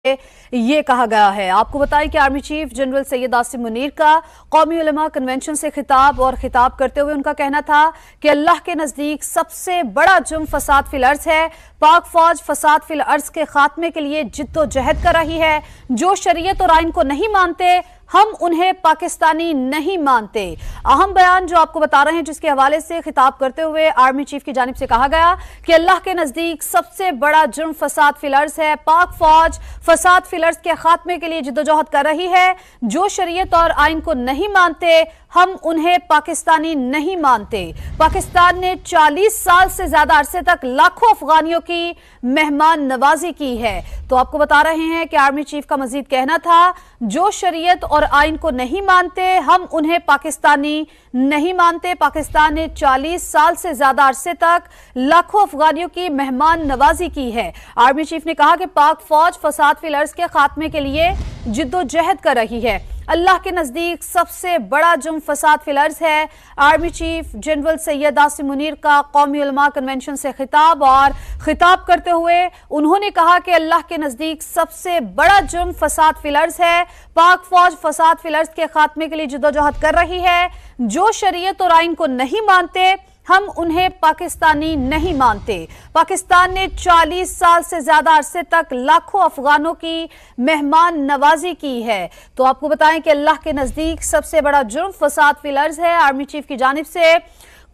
ये कहा गया है। आपको बताएं कि army chief general Syed Asim Munir का कौमी उलमा कन्वेंशन से खिताब करते हुए उनका कहना था कि अल्लाह के नजदीक सबसे बड़ा जुर्म फसाद फिल अर्ज है। पाक फौज फसाद फिल अर्ज के खात्मे के लिए जिद्दोजहद कर रही है। जो शरीयत और आइन को नहीं मानते हम उन्हें पाकिस्तानी नहीं मानते। अहम बयान जो आपको बता रहे हैं, जिसके हवाले से खिताब करते हुए आर्मी चीफ की जानिब से कहा गया कि अल्लाह के नजदीक सबसे बड़ा जुर्म फसाद फिल अर्ज है। पाक फौज फसाद फिल अर्ज के खात्मे के लिए जिद्दोजहद कर रही है। जो शरीयत और आइन को नहीं मानते हम उन्हें पाकिस्तानी नहीं मानते। पाकिस्तान ने 40 साल से ज्यादा अरसे तक लाखों अफगानियों की मेहमान नवाजी की है। तो आपको बता रहे हैं कि आर्मी चीफ का मजीद कहना था, जो शरीयत और आइन को नहीं मानते हम उन्हें पाकिस्तानी नहीं मानते। पाकिस्तान ने 40 साल से ज्यादा अरसे तक लाखों अफगानियों की मेहमान नवाजी की है। आर्मी चीफ ने कहा कि पाक फौज फसाद फिल अर्ज के खात्मे के लिए जिद्दोजहद कर रही है। अल्लाह के नजदीक सबसे बड़ा जुर्म फसाद फिल अर्ज है। Army chief general Syed Asim Munir का कौमी उलमा कन्वेंशन से खिताब करते हुए उन्होंने कहा कि अल्लाह के नजदीक सबसे बड़ा जुर्म फसाद फिल अर्ज है। पाक फौज फसाद फिल अर्ज के खात्मे के लिए जिद्दोजहद कर रही है। जो शरीयत और आइन को नहीं मानते हम उन्हें पाकिस्तानी नहीं मानते। पाकिस्तान ने 40 साल से ज्यादा अरसे तक लाखों अफगानों की मेहमान नवाजी की है। तो आपको बताएं कि अल्लाह के नजदीक सबसे बड़ा जुर्म फसाद फिल अर्ज है। आर्मी चीफ की जानिब से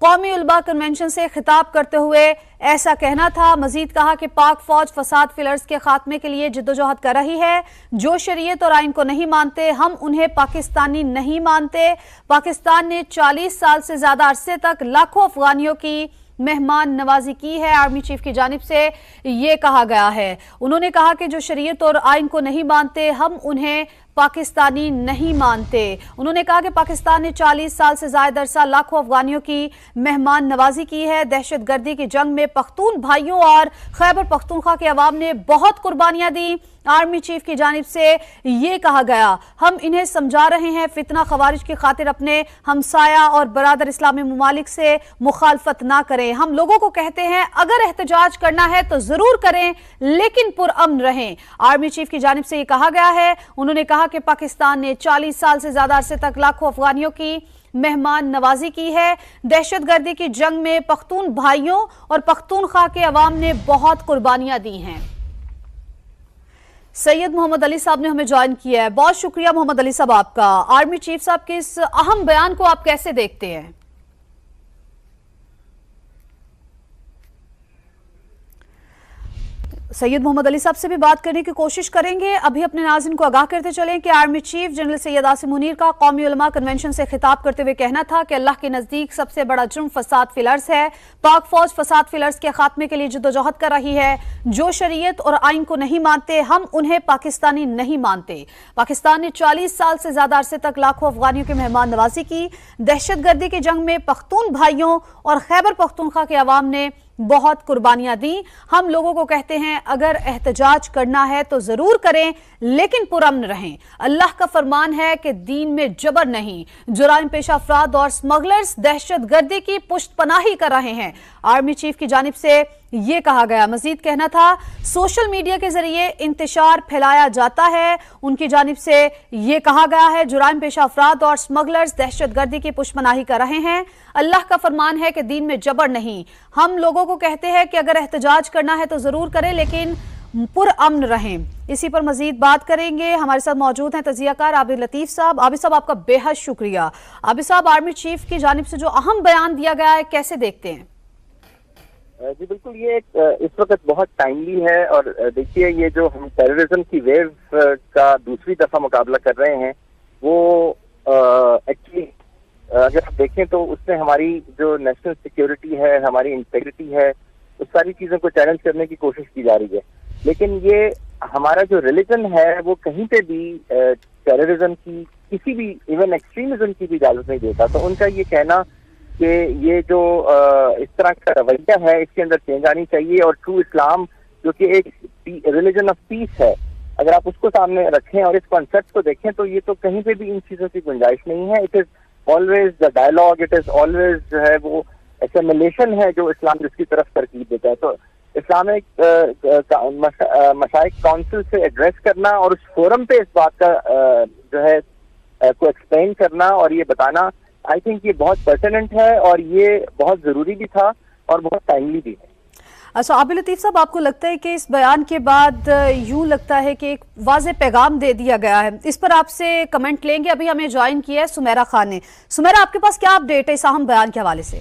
कौमी उलमा कन्वेंशन से खिताब करते हुए ऐसा कहना था। मजीद कहा कि पाक फौज फसाद फिल अर्ज के खात्मे के लिए जिद्दोजहद कर रही है। जो शरीयत और आइन को नहीं मानते हम उन्हें पाकिस्तानी नहीं मानते। पाकिस्तान ने 40 साल से ज्यादा अरसे तक लाखों अफगानियों की मेहमान नवाजी की है। आर्मी चीफ की जानिब से ये कहा गया है। उन्होंने कहा कि जो शरीयत और आइन को नहीं मानते हम उन्हें पाकिस्तानी नहीं मानते। उन्होंने कहा कि पाकिस्तान ने 40 साल से ज्यादा अरसा लाखों अफगानियों की मेहमान नवाजी की है। दहशत गर्दी की जंग में पख्तून भाइयों और खैबर पख्तूनख्वा के अवाम ने बहुत कुर्बानियां दी। आर्मी चीफ की जानिब से ये कहा गया, हम इन्हें समझा रहे हैं फितना खवारिज की खातिर अपने हमसाया और बरादर इस्लामी मुमालिक से मुखालफत ना करें। हम लोगों को कहते हैं अगर एहतजाज करना है तो जरूर करें लेकिन पुरअमन रहें। आर्मी चीफ की जानिब से ये कहा गया है। उन्होंने कहा कि पाकिस्तान ने 40 साल से ज्यादा अरसे तक लाखों अफगानियों की मेहमान नवाजी की है। दहशत गर्दी की जंग में पख्तून भाइयों और पख्तूनख्वा के अवाम ने बहुत कुर्बानियां दी हैं। सैयद मोहम्मद अली साहब ने हमें ज्वाइन किया है। बहुत शुक्रिया मोहम्मद अली साहब आपका। आर्मी चीफ साहब के इस अहम बयान को आप कैसे देखते हैं? सैयद मोहम्मद अली साहब से भी बात करने की कोशिश करेंगे। अभी अपने नाज़रीन को आगाह करते चलें कि army chief general Syed Asim Munir का कौमी उलमा कन्वेंशन से खिताब करते हुए कहना था कि अल्लाह के नजदीक सबसे बड़ा जुर्म फसाद फिल अर्ज है। पाक फौज फसाद फिल अर्ज के खात्मे के लिए जिद्दोजहद कर रही है। जो शरीयत और आइन को नहीं मानते हम उन्हें पाकिस्तानी नहीं मानते। पाकिस्तान ने 40 साल से ज्यादा अरसे तक लाखों अफगानियों की मेहमान नवाजी की। दहशत गर्दी की जंग में पख्तून भाइयों और खैबर पख्तूनख्वा के अवाम ने बहुत कुर्बानियां दी। हम लोगों को कहते हैं अगर एहतजाज करना है तो जरूर करें लेकिन पुरअमन रहें। अल्लाह का फरमान है कि दीन में जबर नहीं। जुराइम पेशा अफराद और स्मगलर्स दहशत गर्दी की पुष्टपनाही कर रहे हैं। आर्मी चीफ की जानिब से ये कहा गया। मजीद कहना था, सोशल मीडिया के जरिए इंतशार फैलाया जाता है। उनकी जानिब से ये कहा गया है, जुराइम पेशा अफराद और स्मगलर्स दहशत गर्दी की पुष्टपनाही कर रहे हैं। अल्लाह का फरमान है कि दीन में जबर नहीं। हम लोगों को कहते हैं कि अगर एहतजाज करना है तो जरूर करें लेकिन पुरअमन रहें। इसी पर मजीद बात करेंगे। हमारे साथ मौजूद हैं तजियाकार आबिद लतीफ साहब। आबिद साहब आपका बेहद शुक्रिया। आबिद साहब, आर्मी चीफ की जानिब से जो अहम बयान दिया गया है कैसे देखते हैं? जी बिल्कुल, ये इस वक्त बहुत टाइमली है। और देखिए, ये जो हम टेररिज्म की वेव का दूसरी दफा मुकाबला कर रहे हैं वो एक्चुअली अगर आप देखें तो उसमें हमारी जो नेशनल सिक्योरिटी है, हमारी इंटेग्रिटी है, उस सारी चीजों को चैलेंज करने की कोशिश की जा रही है। लेकिन ये हमारा जो रिलीजन है वो कहीं पे भी टेररिज्म की, किसी भी इवन एक्सट्रीमिज्म की भी इजाजत नहीं देता। तो उनका ये कहना कि ये जो इस तरह का रवैया है इसके अंदर चेंज आनी चाहिए। और ट्रू इस्लाम जो कि एक रिलीजन ऑफ पीस है, अगर आप उसको सामने रखें और इस कॉन्सेप्ट को देखें तो ये तो कहीं पे भी इन चीजों की गुंजाइश नहीं है। It is always the dialogue, it is always जो है वो एसिमिलेशन है जो इस्लाम जिसकी तरफ तरकीब देता है। तो اسلامک مشائخ کونسل سے ایڈریس کرنا اور اس فورم پہ اس بات کا جو ہے کو ایکسپلین کرنا اور یہ بتانا، آئی تھنک یہ بہت پرٹیننٹ ہے اور یہ بہت ضروری بھی تھا اور بہت ٹائملی بھی ہے۔ اچھا عابد لطیف صاحب، آپ کو لگتا ہے کہ اس بیان کے بعد یوں لگتا ہے کہ ایک واضح پیغام دے دیا گیا ہے؟ اس پر آپ سے کمنٹ لیں گے۔ ابھی ہمیں جوائن کیا ہے سمیرہ خان نے۔ سمیرہ، آپ کے پاس کیا اپڈیٹ ہے اس اہم بیان کے حوالے سے؟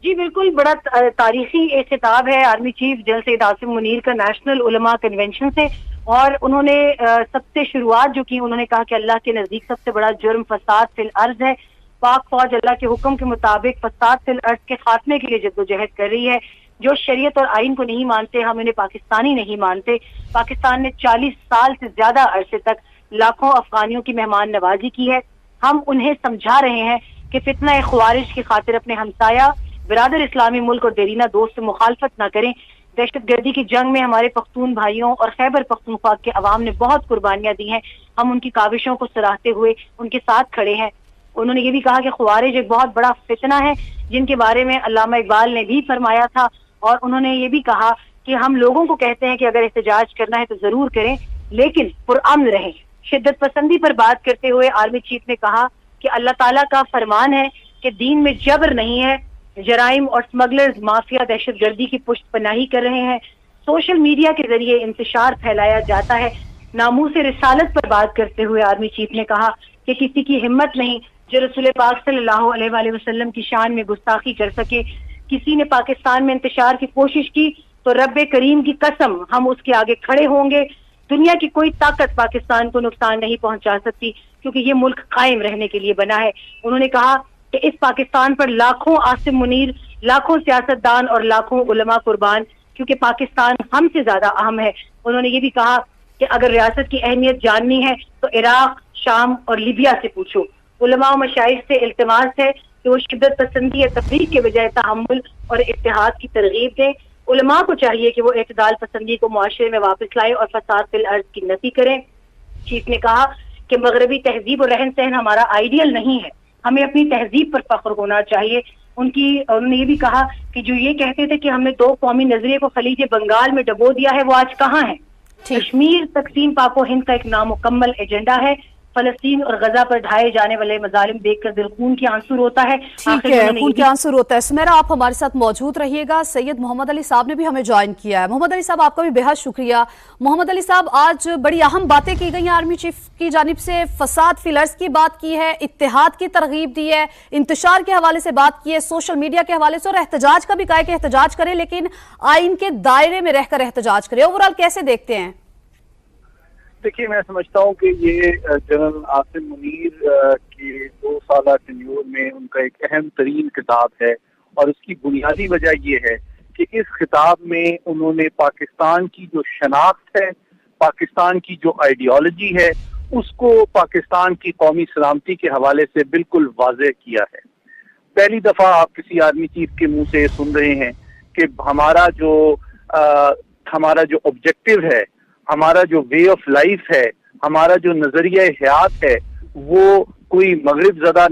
جی بالکل، بڑا تاریخی ایک خطاب ہے army chief general Syed Asim Munir کا نیشنل علماء کنونشن سے، اور انہوں نے سب سے شروعات جو کی، انہوں نے کہا کہ اللہ کے نزدیک سب سے بڑا جرم فساد فی الارض ہے۔ پاک فوج اللہ کے حکم کے مطابق فساد فی الارض کے خاتمے کے لیے جدوجہد کر رہی ہے۔ جو شریعت اور آئین کو نہیں مانتے، ہم انہیں پاکستانی نہیں مانتے۔ پاکستان نے 40 سال سے زیادہ عرصے تک لاکھوں افغانیوں کی مہمان نوازی کی ہے۔ ہم انہیں سمجھا رہے ہیں کہ فتنہ خوارج کی خاطر اپنے ہمسایہ برادر اسلامی ملک اور دیرینہ دوست سے مخالفت نہ کریں۔ دہشت گردی کی جنگ میں ہمارے پختون بھائیوں اور خیبر پختونخوا کے عوام نے بہت قربانیاں دی ہیں۔ ہم ان کی کاوشوں کو سراہتے ہوئے ان کے ساتھ کھڑے ہیں۔ انہوں نے یہ بھی کہا کہ خوارج ایک بہت بڑا فتنہ ہے جن کے بارے میں علامہ اقبال نے بھی فرمایا تھا، اور انہوں نے یہ بھی کہا کہ ہم لوگوں کو کہتے ہیں کہ اگر احتجاج کرنا ہے تو ضرور کریں، لیکن پرامن رہیں۔ شدت پسندی پر بات کرتے ہوئے آرمی چیف نے کہا کہ اللہ تعالیٰ کا فرمان ہے کہ دین میں جبر نہیں ہے۔ جرائم اور سمگلرز مافیا دہشت گردی کی پشت پناہی کر رہے ہیں۔ سوشل میڈیا کے ذریعے انتشار پھیلایا جاتا ہے۔ ناموس رسالت پر بات کرتے ہوئے آرمی چیف نے کہا کہ کسی کی ہمت نہیں جو رسول پاک صلی اللہ علیہ وآلہ وسلم کی شان میں گستاخی کر سکے۔ کسی نے پاکستان میں انتشار کی کوشش کی تو رب کریم کی قسم ہم اس کے آگے کھڑے ہوں گے۔ دنیا کی کوئی طاقت پاکستان کو نقصان نہیں پہنچا سکتی، کیونکہ یہ ملک قائم رہنے کے لیے بنا ہے۔ انہوں نے کہا کہ اس پاکستان پر لاکھوں عاصم منیر، لاکھوں سیاستدان اور لاکھوں علماء قربان، کیونکہ پاکستان ہم سے زیادہ اہم ہے۔ انہوں نے یہ بھی کہا کہ اگر ریاست کی اہمیت جاننی ہے تو عراق، شام اور لیبیا سے پوچھو۔ علماء و مشائخ سے التماس ہے کہ وہ شدت پسندی یا تفریق کے بجائے تحمل اور اتحاد کی ترغیب دیں۔ علماء کو چاہیے کہ وہ اعتدال پسندی کو معاشرے میں واپس لائیں اور فساد فی الارض کی نفی کریں۔ چیف نے کہا کہ مغربی تہذیب اور رہن سہن ہمارا آئیڈیل نہیں ہے، ہمیں اپنی تہذیب پر فخر ہونا چاہیے۔ انہوں نے یہ بھی کہا کہ جو یہ کہتے تھے کہ ہم نے 2 قومی نظریے کو خلیج بنگال میں ڈبو دیا ہے، وہ آج کہاں ہے؟ کشمیر تقسیم پاک و ہند کا ایک نامکمل ایجنڈا ہے۔ فلسطین اور غزہ پر ڈھائے جانے والے مظالم دیکھ کر دل خون کی آنسو روتا ہے۔ ٹھیک ہے، خون کے آنسو روتا ہے۔ سمیرہ، آپ ہمارے ساتھ موجود رہیے گا۔ سید محمد علی صاحب نے بھی ہمیں جوائن کیا ہے۔ محمد علی صاحب، آپ کا بھی بے حد شکریہ۔ محمد علی صاحب، آج بڑی اہم باتیں کی گئی ہیں آرمی چیف کی جانب سے۔ فساد فی الارض کی بات کی ہے، اتحاد کی ترغیب دی ہے، انتشار کے حوالے سے بات کی ہے، سوشل میڈیا کے حوالے سے، اور احتجاج کا بھی کہا ہے کہ احتجاج کریں لیکن آئین کے دائرے میں رہ کر احتجاج کریں۔ اوورآل کیسے دیکھتے ہیں؟ دیکھیے، میں سمجھتا ہوں کہ یہ جنرل عاصم منیر کے 2 سالہ ٹینیور میں ان کا ایک اہم ترین خطاب ہے، اور اس کی بنیادی وجہ یہ ہے کہ اس خطاب میں انہوں نے پاکستان کی جو شناخت ہے، پاکستان کی جو آئیڈیالوجی ہے، اس کو پاکستان کی قومی سلامتی کے حوالے سے بالکل واضح کیا ہے۔ پہلی دفعہ آپ کسی آرمی چیف کے منہ سے سن رہے ہیں کہ ہمارا جو آبجیکٹو ہے، ہمارا جو وے آف لائف ہے، ہمارا جو نظریہ حیات ہے، وہ کوئی مغرب زدہ نہیں